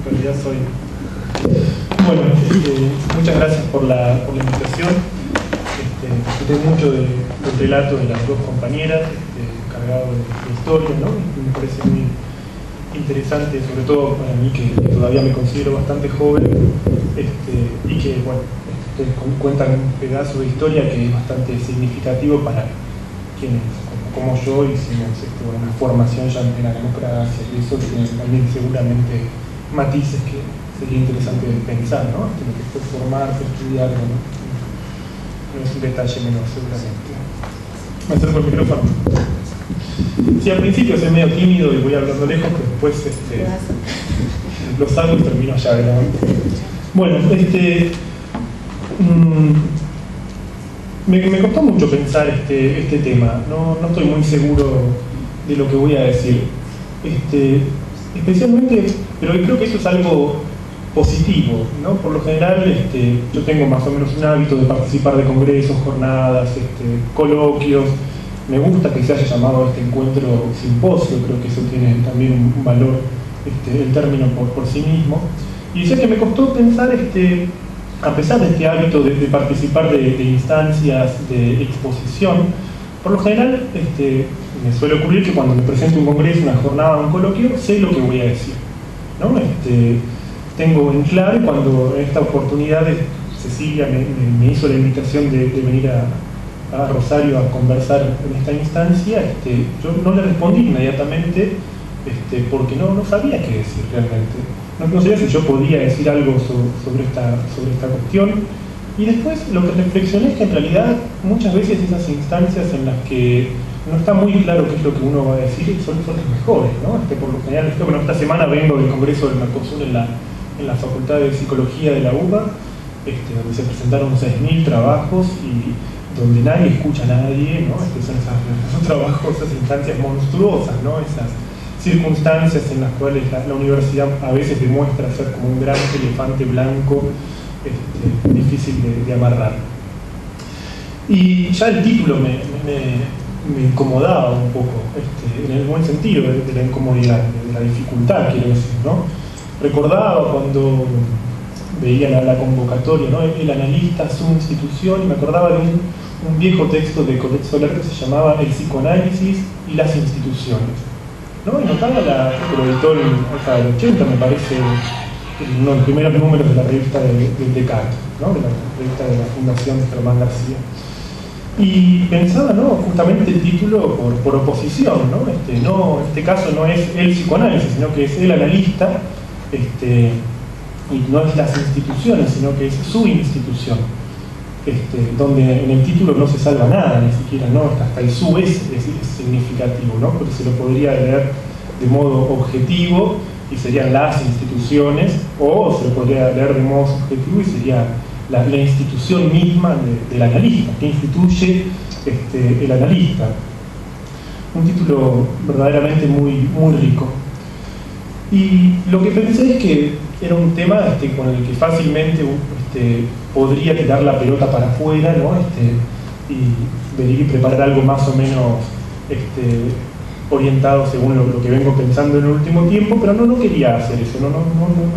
en realidad soy. Bueno, muchas gracias por la invitación. Disfruté mucho del relato de las dos compañeras, cargado de historia, ¿no? Me parece muy interesante, sobre todo para mí que todavía me considero bastante joven, y que, bueno, cuentan un pedazo de historia que es bastante significativo para quienes, como yo, hicimos una formación ya en la democracia, y eso tiene también seguramente matices que sería interesante pensar, ¿no? Lo que fue formarse, estudiar, ¿no? No es un detalle menor, seguramente. Me acerco al micrófono. Sí, al principio soy medio tímido y voy hablando lejos, pero después lo salgo y termino allá adelante. Bueno, me costó mucho pensar este tema. No estoy muy seguro de lo que voy a decir. Especialmente, pero creo que eso es algo positivo, ¿no? Por lo general, yo tengo más o menos un hábito de participar de congresos, jornadas, coloquios. Me gusta que se haya llamado a este encuentro simposio, creo que eso tiene también un valor, el término por sí mismo. Y decía que me costó pensar, a pesar de este hábito de participar de instancias de exposición, por lo general me suele ocurrir que cuando me presento un congreso, una jornada, un coloquio, sé lo que voy a decir, ¿no? Tengo en claro, cuando en esta oportunidad Cecilia me hizo la invitación de venir a Rosario a conversar en esta instancia, yo no le respondí inmediatamente, porque no sabía qué decir realmente. No sabía si yo podía decir algo sobre esta cuestión. Y después lo que reflexioné es que en realidad muchas veces esas instancias en las que no está muy claro qué es lo que uno va a decir son las mejores, ¿no? Por lo general, bueno, esta semana vengo del Congreso del Mercosur en la Facultad de Psicología de la UBA, donde se presentaron 6.000 trabajos y donde nadie escucha a nadie, ¿no? Son esos trabajos, esas instancias monstruosas, ¿no? Esas circunstancias en las cuales la universidad a veces demuestra ser como un gran elefante blanco, difícil de amarrar. Y ya el título me incomodaba un poco, en el buen sentido de la incomodidad, de la dificultad, quiero decir, ¿no? Recordaba cuando veía la convocatoria, ¿no? El analista, su institución, y me acordaba de un viejo texto de Colette Soler que se llamaba El psicoanálisis y las instituciones, ¿no? Y notaba, lo editó acá del 80, me parece, uno de los primeros números de la revista de Descartes, ¿no? De la revista de la Fundación de Germán García. Y pensaba, ¿no? Justamente el título por oposición, ¿no? En este caso no es el psicoanálisis, sino que es el analista, y no es las instituciones, sino que es su institución, donde en el título no se salva nada, ni siquiera, ¿no? Hasta el su es significativo, ¿no? Porque se lo podría leer de modo objetivo y serían las instituciones, o se lo podría leer de modo subjetivo y sería la institución misma del analista, que instituye el analista. Un título verdaderamente muy rico. Y lo que pensé es que era un tema con el que fácilmente podría tirar la pelota para afuera, ¿no? Y venir y preparar algo más o menos orientado según lo que vengo pensando en el último tiempo, pero no quería hacer eso, no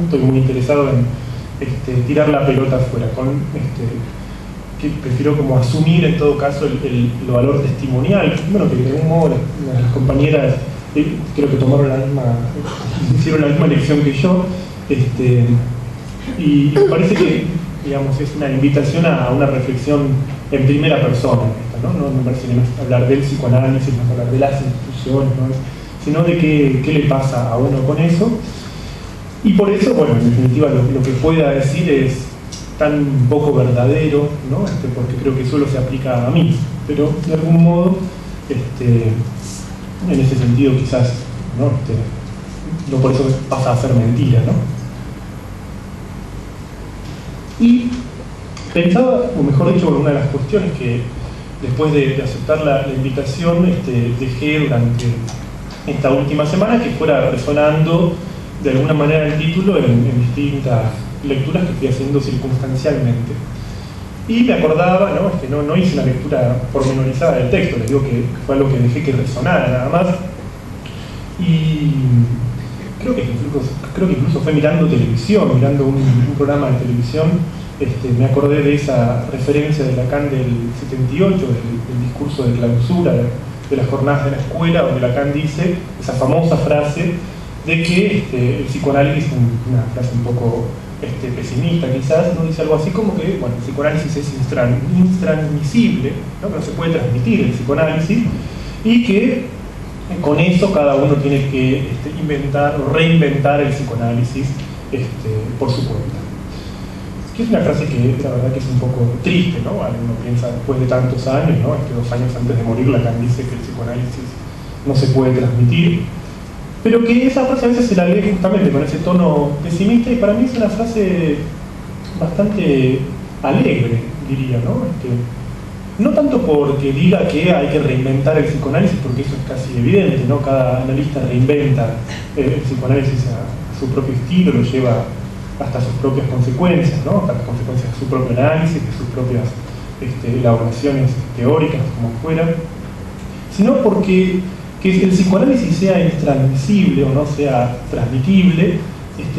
estoy muy interesado en tirar la pelota afuera, que prefiero como asumir en todo caso el valor testimonial. Bueno, que de algún modo las compañeras creo que hicieron la misma elección que yo, y me parece que, digamos, es una invitación a una reflexión en primera persona, ¿no? No me parece que no es hablar del psicoanálisis, no es hablar de las instituciones, ¿no? Sino de qué le pasa a uno con eso. Y por eso, bueno, en definitiva lo que pueda decir es tan poco verdadero, ¿no? Porque creo que solo se aplica a mí, pero de algún modo, en ese sentido quizás, ¿no? No por eso pasa a ser mentira, ¿no? Y pensaba, o mejor dicho, una de las cuestiones que después de aceptar la invitación dejé durante esta última semana que fuera resonando de alguna manera el título en distintas lecturas que fui haciendo circunstancialmente. Y me acordaba, ¿no? No hice una lectura pormenorizada del texto, les digo que fue algo que dejé que resonara nada más. Y creo que incluso fue mirando televisión, mirando un programa de televisión, me acordé de esa referencia de Lacan del 78, del discurso de clausura de las jornadas de la escuela, donde Lacan dice esa famosa frase de que el psicoanálisis, una frase un poco pesimista quizás, ¿no? Dice algo así como que bueno, el psicoanálisis es intransmisible, ¿no? Que no se puede transmitir el psicoanálisis, y que con eso cada uno tiene que inventar o reinventar el psicoanálisis por su cuenta. Que es una frase que la verdad que es un poco triste, ¿no? Uno piensa después de tantos años, ¿no? 2 años antes de morir, Lacan dice que el psicoanálisis no se puede transmitir, pero que esa frase a veces se la lee justamente con ese tono pesimista, y para mí es una frase bastante alegre, diría, ¿no? No tanto porque diga que hay que reinventar el psicoanálisis, porque eso es casi evidente, ¿no? Cada analista reinventa el psicoanálisis a su propio estilo, lo lleva hasta sus propias consecuencias, ¿no? Hasta las consecuencias de su propio análisis, de sus propias elaboraciones teóricas, como fuera, sino porque que el psicoanálisis sea intransmisible o no sea transmitible,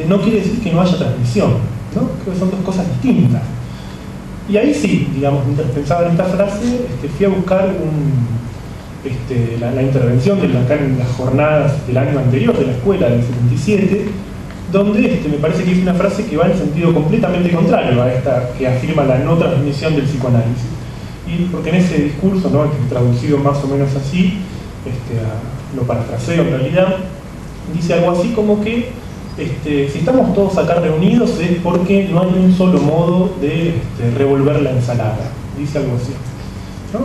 no quiere decir que no haya transmisión, ¿no? Creo que son dos cosas distintas. Y ahí sí, digamos, mientras pensaba en esta frase, fui a buscar la intervención de Lacan en las jornadas del año anterior de la escuela, del 77, donde me parece que es una frase que va en sentido completamente contrario a esta que afirma la no transmisión del psicoanálisis. Y porque en ese discurso, ¿no? Traducido más o menos así, lo parafraseo en realidad, dice algo así como que si estamos todos acá reunidos es porque no hay un solo modo de revolver la ensalada, dice algo así, ¿no?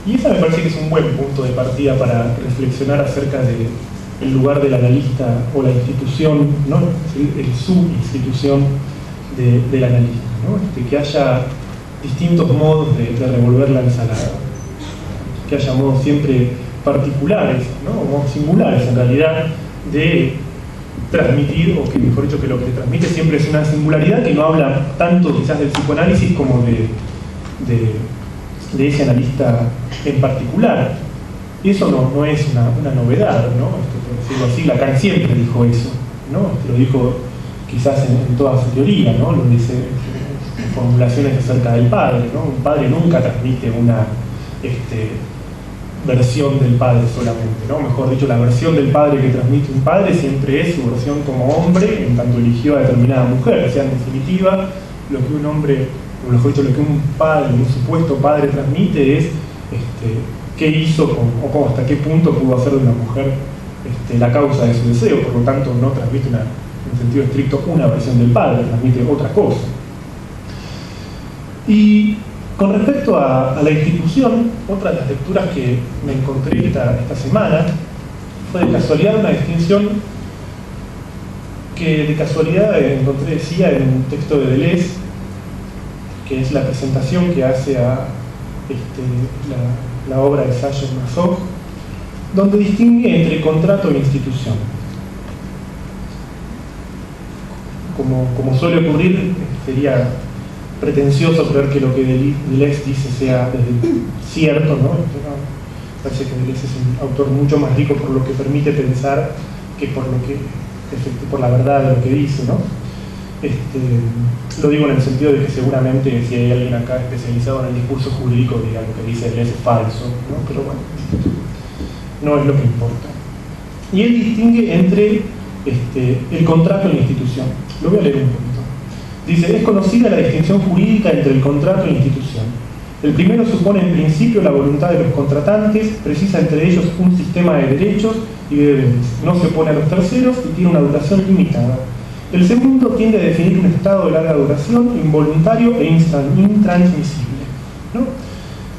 Y esa me parece que es un buen punto de partida para reflexionar acerca del lugar del analista o la institución, ¿no? El subinstitución del analista, ¿no? Que haya distintos modos de revolver la ensalada, que haya modos siempre particulares, ¿no? O modos singulares en realidad de transmitir, o que mejor dicho, que lo que se transmite siempre es una singularidad que no habla tanto quizás del psicoanálisis como de ese analista en particular. Y eso no es una novedad, ¿no? Por decirlo así, Lacan siempre dijo eso, ¿no? Lo dijo quizás en toda su teoría, ¿no? Lo dice en formulaciones acerca del padre, ¿no? Un padre nunca transmite una versión del padre solamente, ¿no? Mejor dicho, la versión del padre que transmite un padre siempre es su versión como hombre, en tanto eligió a determinada mujer. O sea, en definitiva, lo que un hombre, o mejor dicho, lo que un padre, un supuesto padre transmite es qué hizo o hasta qué punto pudo hacer de una mujer la causa de su deseo. Por lo tanto, no transmite en sentido estricto una versión del padre, transmite otra cosa. Y con respecto a la institución, otra de las lecturas que me encontré esta semana fue de casualidad una distinción que de casualidad encontré, decía, en un texto de Deleuze, que es la presentación que hace a la obra de Sacher-Masoch, donde distingue entre contrato e institución. Como suele ocurrir, sería pretencioso creer que lo que Deleuze dice sea cierto, ¿no? Parece que Deleuze es un autor mucho más rico por lo que permite pensar que por la verdad de lo que dice, ¿no? Lo digo en el sentido de que seguramente si hay alguien acá especializado en el discurso jurídico diga lo que dice Deleuze es falso, ¿no? Pero bueno, no es lo que importa. Y él distingue entre el contrato y la institución. Lo voy a leer un poquito. Dice, es conocida la distinción jurídica entre el contrato y la institución. El primero supone en principio la voluntad de los contratantes, precisa entre ellos un sistema de derechos y de deberes, no se opone a los terceros y tiene una duración limitada. El segundo tiende a definir un estado de larga duración, involuntario e intransmisible, ¿no?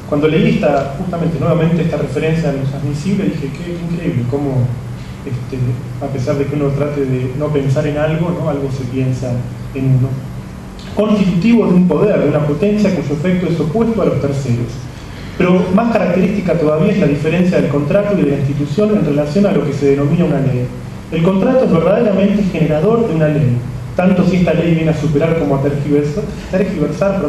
Cuando leí justamente nuevamente esta referencia a lo intransmisible, dije, qué increíble, cómo a pesar de que uno trate de no pensar en algo, ¿no? Algo se piensa en uno. Constitutivo de un poder, de una potencia cuyo efecto es opuesto a los terceros. Pero más característica todavía es la diferencia del contrato y de la institución en relación a lo que se denomina una ley. El contrato es verdaderamente generador de una ley, tanto si esta ley viene a superar como a tergiversar,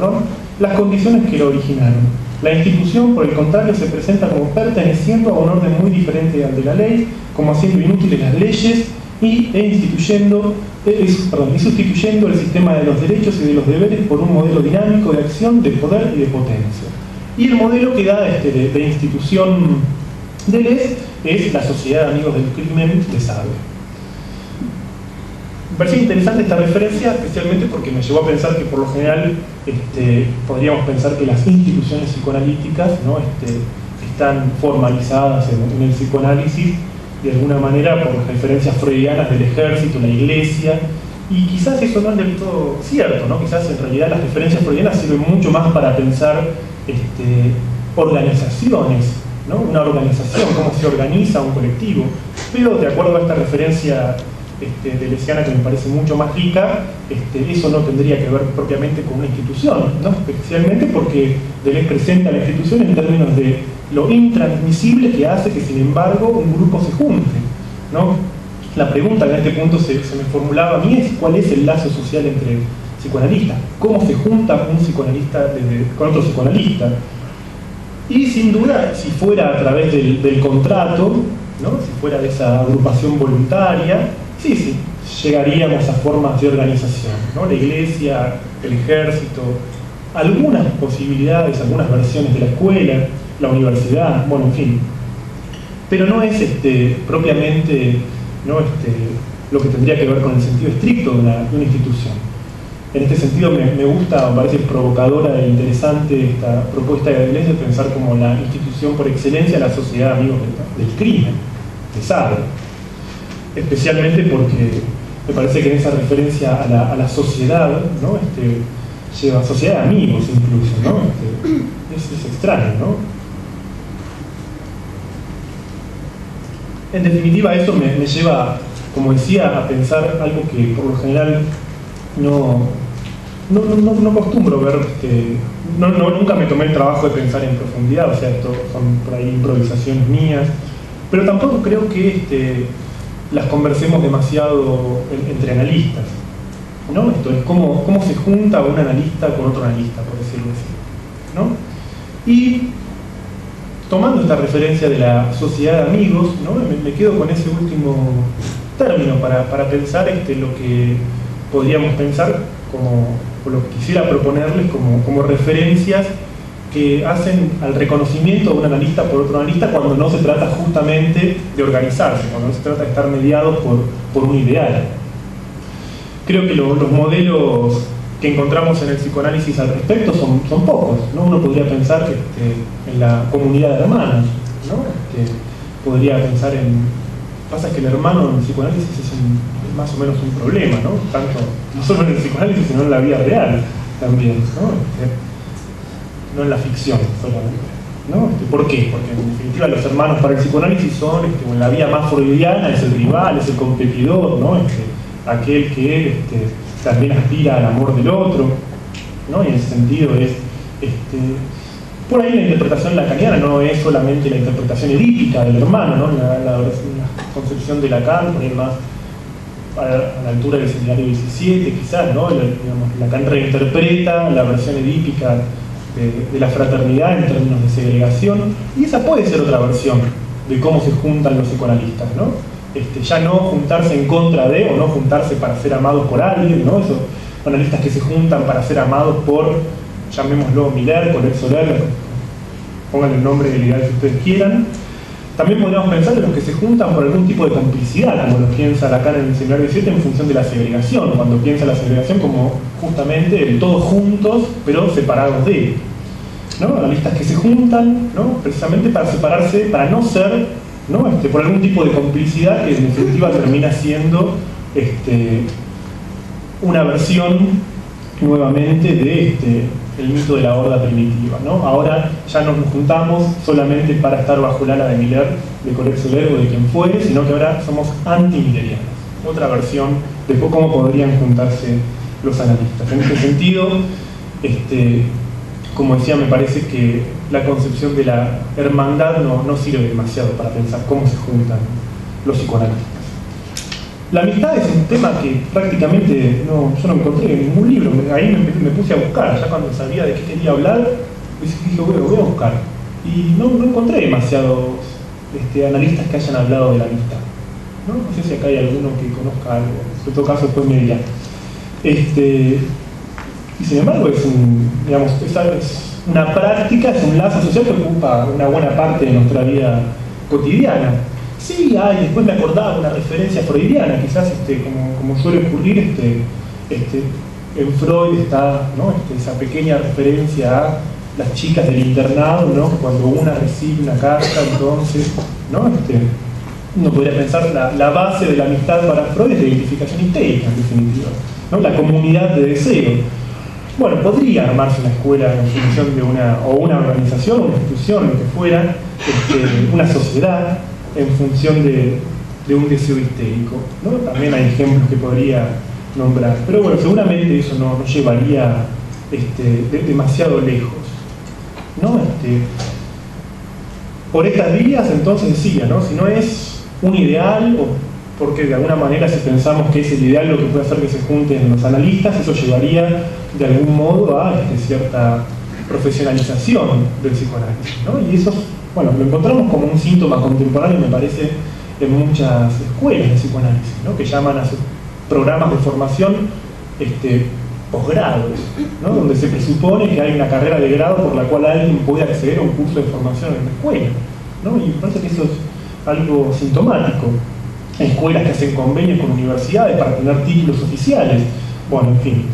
las condiciones que lo originaron. La institución, por el contrario, se presenta como perteneciendo a un orden muy diferente al de la ley, como haciendo inútiles las leyes y sustituyendo el sistema de los derechos y de los deberes por un modelo dinámico de acción, de poder y de potencia. Y el modelo que da de institución de Deleuze es la Sociedad de Amigos del Crimen de Sade. Me pareció interesante esta referencia, especialmente porque me llevó a pensar que por lo general podríamos pensar que las instituciones psicoanalíticas, ¿no? Están formalizadas en el psicoanálisis de alguna manera por las referencias freudianas del ejército, la iglesia, y quizás eso no es del todo cierto, ¿no? Quizás en realidad las referencias freudianas sirven mucho más para pensar organizaciones, ¿no? Una organización, cómo se organiza un colectivo, pero de acuerdo a esta referencia deleuziana que me parece mucho más rica, eso no tendría que ver propiamente con una institución, ¿no? Especialmente porque Deleuze presenta la institución en términos de lo intransmisible que hace que sin embargo un grupo se junte, ¿no? La pregunta que en este punto se me formulaba a mí es ¿cuál es el lazo social entre psicoanalistas? ¿Cómo se junta un psicoanalista con otro psicoanalista? Y sin duda, si fuera a través del contrato, ¿no? Si fuera de esa agrupación voluntaria, sí, llegaríamos a formas de organización, ¿no? La iglesia, el ejército, algunas posibilidades, algunas versiones de la escuela, la universidad, bueno, en fin. Pero no es propiamente, ¿no? Lo que tendría que ver con el sentido estricto de una institución. En este sentido me gusta, me parece provocadora e interesante esta propuesta de Deleuze de pensar como la institución por excelencia la Sociedad de Amigos del Crimen, de Sade. Especialmente porque me parece que en esa referencia a la sociedad, ¿no? Lleva sociedad de amigos incluso, ¿no? Es extraño, ¿no? En definitiva, eso me lleva, como decía, a pensar algo que por lo general no acostumbro ver, nunca me tomé el trabajo de pensar en profundidad, o sea, esto son por ahí improvisaciones mías, pero tampoco creo que las conversemos demasiado entre analistas, ¿no? Esto es cómo se junta un analista con otro analista, por decirlo así, ¿no? Y tomando esta referencia de la sociedad de amigos, ¿no? Me quedo con ese último término para pensar lo que podríamos pensar o lo que quisiera proponerles como referencias que hacen al reconocimiento de un analista por otro analista cuando no se trata justamente de organizarse, cuando no se trata de estar mediados por un ideal. Creo que los modelos que encontramos en el psicoanálisis al respecto son pocos, ¿no? Uno podría pensar en la comunidad de hermanos, ¿no? Podría pensar pasa que el hermano en el psicoanálisis es más o menos un problema, ¿no? Tanto, no solo en el psicoanálisis, sino en la vida real también, ¿no? No en la ficción solamente, ¿no? ¿Por qué? Porque en definitiva los hermanos para el psicoanálisis son, en la vía más freudiana, es el rival, es el competidor, ¿no? Aquel que también aspira al amor del otro, ¿no? Y en ese sentido por ahí la interpretación lacaniana no es solamente la interpretación edípica del hermano, ¿no? La concepción de Lacan, por ahí más a la altura del seminario 17 quizás, ¿no? Lacan reinterpreta la versión edípica de la fraternidad en términos de segregación, y esa puede ser otra versión de cómo se juntan los psicoanalistas, ¿no? Ya no juntarse en contra de, o no juntarse para ser amados por alguien, ¿no? Esos analistas que se juntan para ser amados por, llamémoslo Miller, Colette Soler, pongan el nombre legal que ustedes quieran. También podríamos pensar en los que se juntan por algún tipo de complicidad, como lo piensa Lacan en el seminario 17 en función de la segregación, cuando piensa la segregación como justamente el todos juntos, pero separados de, ¿no? Analistas que se juntan, ¿no? Precisamente para separarse, para no ser, ¿no? Por algún tipo de complicidad que en definitiva termina siendo una versión nuevamente de el mito de la horda primitiva, ¿no? Ahora ya no nos juntamos solamente para estar bajo el ala de Miller, de Colette Soler o de quien fuere, sino que ahora somos anti-millerianos. Otra versión de cómo podrían juntarse los analistas. En este sentido, como decía, me parece que la concepción de la hermandad no sirve demasiado para pensar cómo se juntan los psicoanalistas. La amistad es un tema que prácticamente yo no encontré en ningún libro. Ahí me puse a buscar, ya cuando sabía de qué quería hablar, dije, voy a buscar. Y no encontré demasiados analistas que hayan hablado de la amistad. ¿no? No sé si acá hay alguno que conozca algo, en todo caso después me dirá. Y sin embargo es una práctica, es un lazo social que ocupa una buena parte de nuestra vida cotidiana. Sí, hay, después me acordaba una referencia freudiana, quizás como suele ocurrir, en Freud está, ¿no? Esa pequeña referencia a las chicas del internado, ¿no? Cuando una recibe una carta, entonces, ¿no? Uno podría pensar la base de la amistad para Freud es la identificación histérica, en definitiva, ¿no? La comunidad de deseo. Bueno, podría armarse una escuela en función de una organización, una institución, lo que fuera, una sociedad en función de un deseo histérico, ¿no? También hay ejemplos que podría nombrar, pero bueno, seguramente eso no llevaría demasiado lejos, ¿no? Por estas vías, entonces decía, ¿no? Si no es un ideal, o porque de alguna manera si pensamos que es el ideal lo que puede hacer que se junten los analistas, eso llevaría de algún modo a cierta profesionalización del psicoanálisis, ¿no? Y eso, bueno, lo encontramos como un síntoma contemporáneo, me parece, en muchas escuelas de psicoanálisis, ¿no? Que llaman a sus programas de formación posgrados, ¿no? Donde se presupone que hay una carrera de grado por la cual alguien puede acceder a un curso de formación en la escuela, ¿no? Y me parece que eso es algo sintomático. Hay escuelas que hacen convenios con universidades para tener títulos oficiales. Bueno, en fin.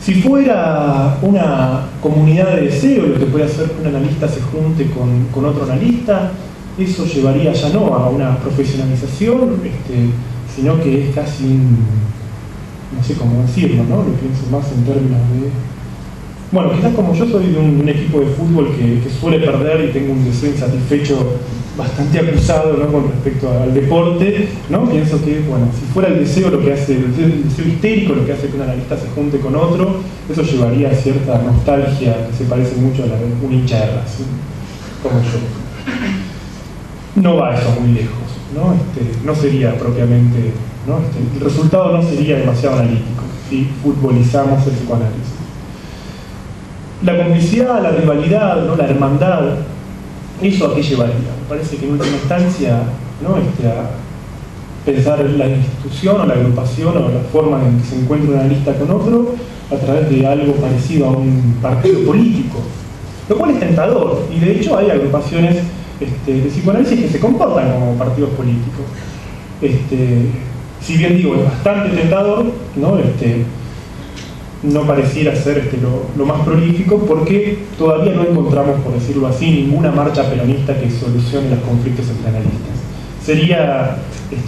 Si fuera una comunidad de deseo lo que puede hacer que un analista se junte con otro analista, eso llevaría ya no a una profesionalización, sino que es casi no sé cómo decirlo, ¿no? Lo pienso más en términos de... Bueno, quizás como yo soy de un equipo de fútbol que suele perder y tengo un deseo insatisfecho bastante acusado, ¿no? Con respecto al deporte, ¿no? Pienso que, bueno, si fuera el deseo lo que hace, el deseo histérico lo que hace que un analista se junte con otro, eso llevaría a cierta nostalgia que se parece mucho a la de un hincha de Racing, como yo. No va eso muy lejos, ¿no? No sería propiamente, ¿no? El resultado no sería demasiado analítico si futbolizamos el psicoanálisis. La complicidad, la rivalidad, ¿no? La hermandad, ¿eso a qué llevaría? Me parece que en última instancia, ¿no? A pensar en la institución o la agrupación o la forma en que se encuentra un analista con otro a través de algo parecido a un partido político, lo cual es tentador, y de hecho hay agrupaciones de psicoanálisis que se comportan como partidos políticos. Si bien digo, es bastante tentador, ¿no? No pareciera ser lo más prolífico, porque todavía no encontramos, por decirlo así, ninguna marcha peronista que solucione los conflictos entre analistas. Sería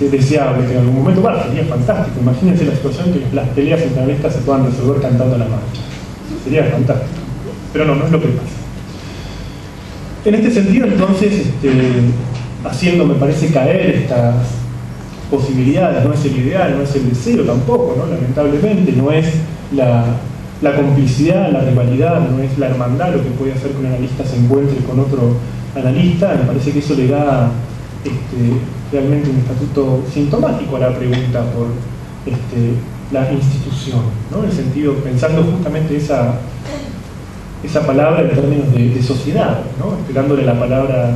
deseable que en algún momento, bueno, sería fantástico, imagínense la situación que las peleas entre analistas se puedan resolver cantando la marcha. Sería fantástico, pero no es lo que pasa. En este sentido, entonces, haciendo, me parece, caer estas posibilidades, no es el ideal, no es el deseo tampoco, ¿no? Lamentablemente, no es la complicidad, la rivalidad, no es la hermandad lo que puede hacer que un analista se encuentre con otro analista. Me parece que eso le da realmente un estatuto sintomático a la pregunta por la institución, ¿no? En el sentido, pensando justamente esa palabra en términos de sociedad, ¿no? Dándole la palabra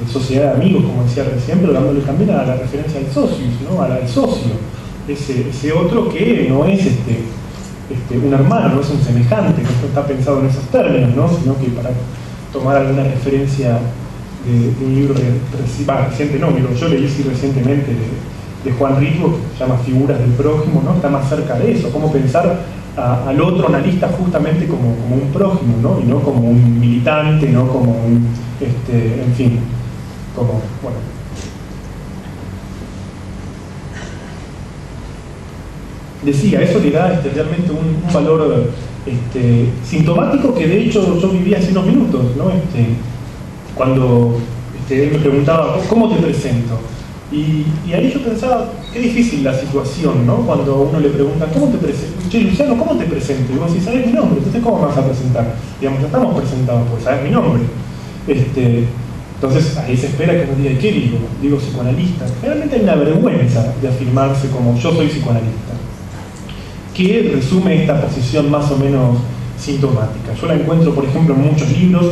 sociedad de amigos, como decía recién, pero dándole también a la referencia al socius, ¿no? Al socio, ese otro que no es un hermano, no es un semejante, que no está pensado en esos términos, ¿no? Sino que para tomar alguna referencia de un libro reciente, no, yo leí recientemente de Juan Ritmo, que se llama Figuras del Prójimo, ¿no? Está más cerca de eso, cómo pensar al otro analista justamente como un prójimo, ¿no? Y no como un militante, no como un, en fin, como, bueno. Decía, eso le da realmente un valor sintomático que de hecho yo vivía hace unos minutos, ¿no? Cuando él me preguntaba, ¿cómo te presento? Y ahí yo pensaba, qué difícil la situación, ¿no? Cuando a uno le pregunta, ¿cómo te presento? Che, Luciano, ¿cómo te presento? Y vos decís, ¿sabés mi nombre? Entonces, ¿cómo me vas a presentar? Digamos, ya estamos presentados, pues, ¿sabés mi nombre? Entonces, ahí se espera que uno diga, ¿qué digo? Digo psicoanalista. Realmente hay una vergüenza de afirmarse como yo soy psicoanalista, que resume esta posición más o menos sintomática. Yo la encuentro, por ejemplo, en muchos libros,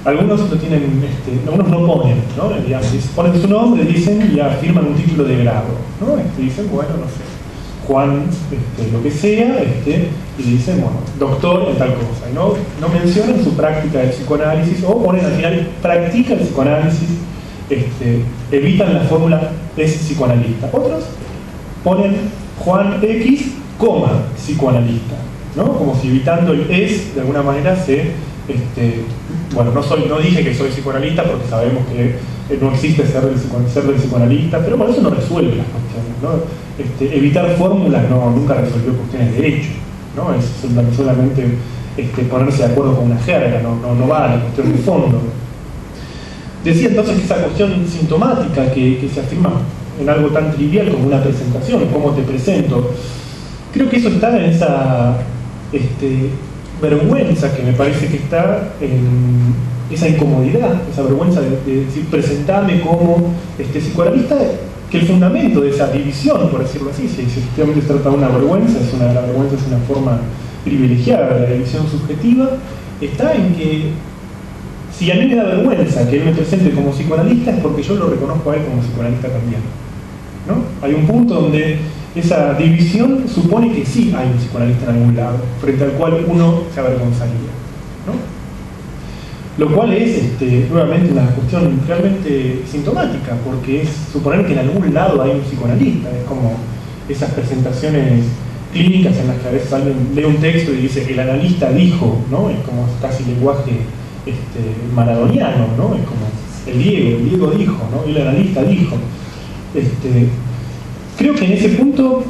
algunos lo tienen, algunos no ponen, ¿no? Digamos, ponen su nombre, dicen y afirman un título de grado, ¿no? Dicen, bueno, no sé, Juan, lo que sea, y dicen, bueno, doctor en tal cosa, y no mencionan su práctica del psicoanálisis, o ponen al final, practica el psicoanálisis, evitan la fórmula es psicoanalista. Otros ponen Juan X, psicoanalista, ¿no? Como si evitando el es, de alguna manera se, bueno, no dije que soy psicoanalista porque sabemos que no existe ser del psicoanalista, pero bueno, eso no resuelve las cuestiones, ¿no? Evitar fórmulas nunca resolvió cuestiones de derecho, ¿no? Es solamente ponerse de acuerdo con una jerga, no va a la cuestión de fondo. Decía entonces que esa cuestión sintomática que se afirma en algo tan trivial como una presentación, cómo te presento, creo que eso está en esa vergüenza que me parece que está en esa incomodidad, esa vergüenza de decir, presentame como psicoanalista, que el fundamento de esa división, por decirlo así, si efectivamente se trata de una vergüenza, la vergüenza es una forma privilegiada de la división subjetiva, está en que si a mí me da vergüenza que él me presente como psicoanalista es porque yo lo reconozco a él como psicoanalista también, ¿no? Hay un punto donde esa división supone que sí hay un psicoanalista en algún lado, frente al cual uno se avergonzaría, ¿no? Lo cual es nuevamente una cuestión realmente sintomática, porque es suponer que en algún lado hay un psicoanalista. Es como esas presentaciones clínicas en las que a veces alguien lee un texto y dice el analista dijo, ¿no? Es como casi lenguaje maradoniano, ¿no? Es como el Diego dijo, ¿no? Y el analista dijo. Creo que en ese punto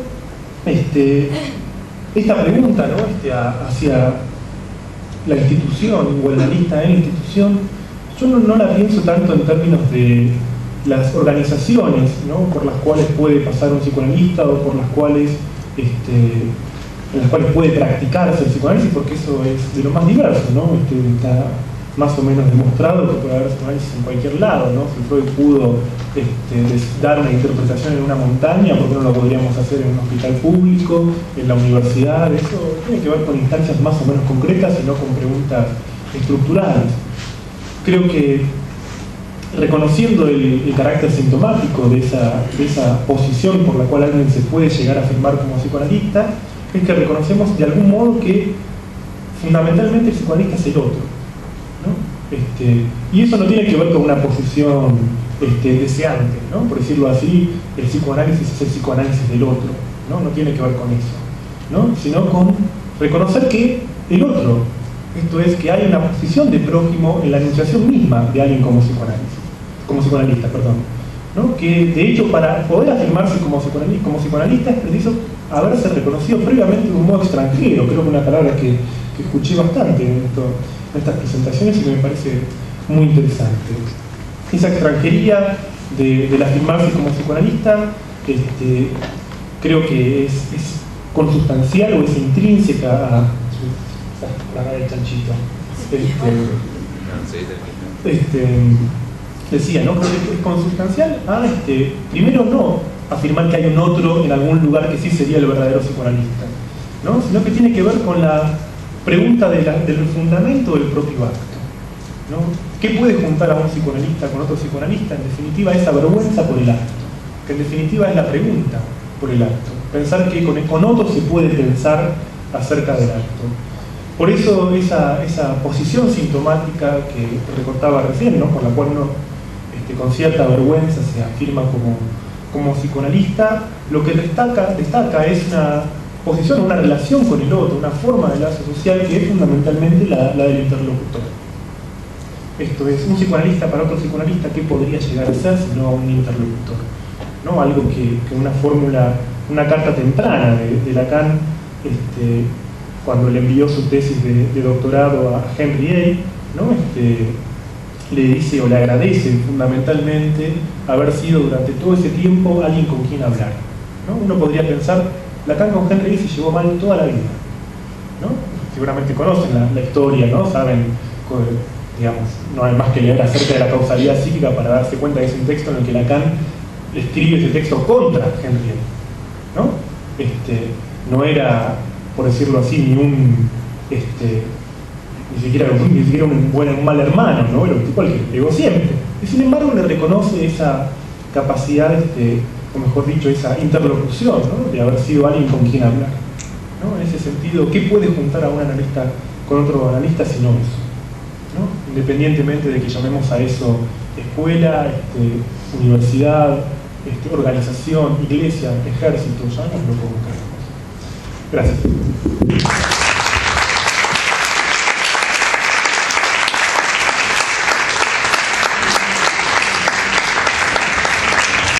esta pregunta, ¿no? Hacia la institución o el analista en la institución, yo no la pienso tanto en términos de las organizaciones, ¿no? Por las cuales puede pasar un psicoanalista o por las cuales en las cuales puede practicarse el psicoanálisis, porque eso es de lo más diverso, ¿no? Está más o menos demostrado que puede haber psicoanálisis en cualquier lado, ¿no? Si Freud pudo dar una interpretación en una montaña, ¿por qué no lo podríamos hacer en un hospital público, en la universidad? Eso tiene que ver con instancias más o menos concretas y no con preguntas estructurales. Creo que reconociendo el carácter sintomático de esa posición por la cual alguien se puede llegar a afirmar como psicoanalista, es que reconocemos de algún modo que fundamentalmente el psicoanalista es el otro, ¿no? Y eso no tiene que ver con una posición deseante, ¿no? Por decirlo así, el psicoanálisis es el psicoanálisis del otro, no tiene que ver con eso, ¿no? Sino con reconocer que el otro, esto es, que hay una posición de prójimo en la enunciación misma de alguien como psicoanalista, ¿no? Que de hecho para poder afirmarse como psicoanalista es preciso haberse reconocido previamente de un modo extranjero. Creo que una palabra que escuché bastante en estas presentaciones y que me parece muy interesante. Esa extranjería del afirmarse como psicoanalista creo que es consubstancial o es intrínseca a el chanchito. Decía, ¿no? Creo que es consubstancial a primero no afirmar que hay un otro en algún lugar que sí sería el verdadero psicoanalista, ¿no? Sino que tiene que ver con la pregunta del fundamento del propio acto, ¿no? ¿Qué puede juntar a un psicoanalista con otro psicoanalista? En definitiva, esa vergüenza por el acto, que en definitiva es la pregunta por el acto. Pensar que con otro se puede pensar acerca del acto. Por eso esa posición sintomática que recortaba recién, ¿no? Por la cual uno con cierta vergüenza se afirma como psicoanalista, lo que destaca es una posición, una relación con el otro, una forma de lazo social que es fundamentalmente la del interlocutor. Esto es, un psicoanalista para otro psicoanalista, ¿qué podría llegar a ser si no un interlocutor? ¿No? Algo que una fórmula, una carta temprana de Lacan, cuando le envió su tesis de doctorado a Henry A., ¿no? Le dice o le agradece fundamentalmente haber sido durante todo ese tiempo alguien con quien hablar, ¿no? Uno podría pensar, Lacan con Henry A. se llevó mal toda la vida, ¿no? Seguramente conocen la historia, ¿no? Saben, digamos, no hay más que leer acerca de la causalidad psíquica para darse cuenta que es un texto en el que Lacan escribe ese texto contra Henry A., ¿no? No era, por decirlo así, ni un ni siquiera un mal hermano, ¿no? El tipo al que pegó siempre. Y sin embargo le reconoce esa capacidad, o mejor dicho, esa interlocución, ¿no? De haber sido alguien con quien hablar, ¿no? En ese sentido, ¿qué puede juntar a un analista con otro analista si no eso? ¿No? Independientemente de que llamemos a eso escuela, universidad, organización, iglesia, ejército, llamémoslo como queramos. Gracias.